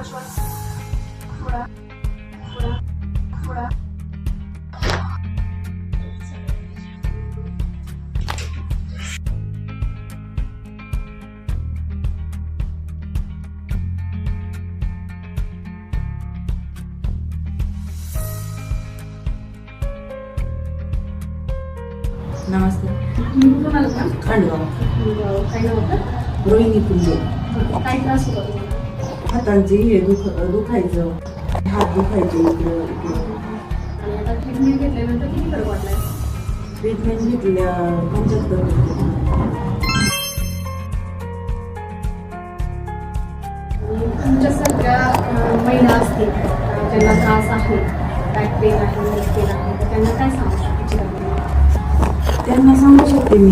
श्वास थोडा थोडा थोडा. नमस्ते. तुम्ही कुठून आलात का? खांडगाव. काय नाव होतं? रोहिणी कुंजे. काय त्रास होता तुम्हाला? हातांचे हे दुखायचं, हात दुखायचे इकडं इकडे. आणि आता ट्रीटमेंट घेतल्यानंतर किती फरक वाटलाय? ट्रीटमेंट घेतल्या 75. तुमच्यासारख्या महिला असतील ज्यांना त्रास आहे, बॅक पेन आहे, नेक पेन आहे, तर त्यांना काय सांगू शकतो? त्यांना सांगू शकते मी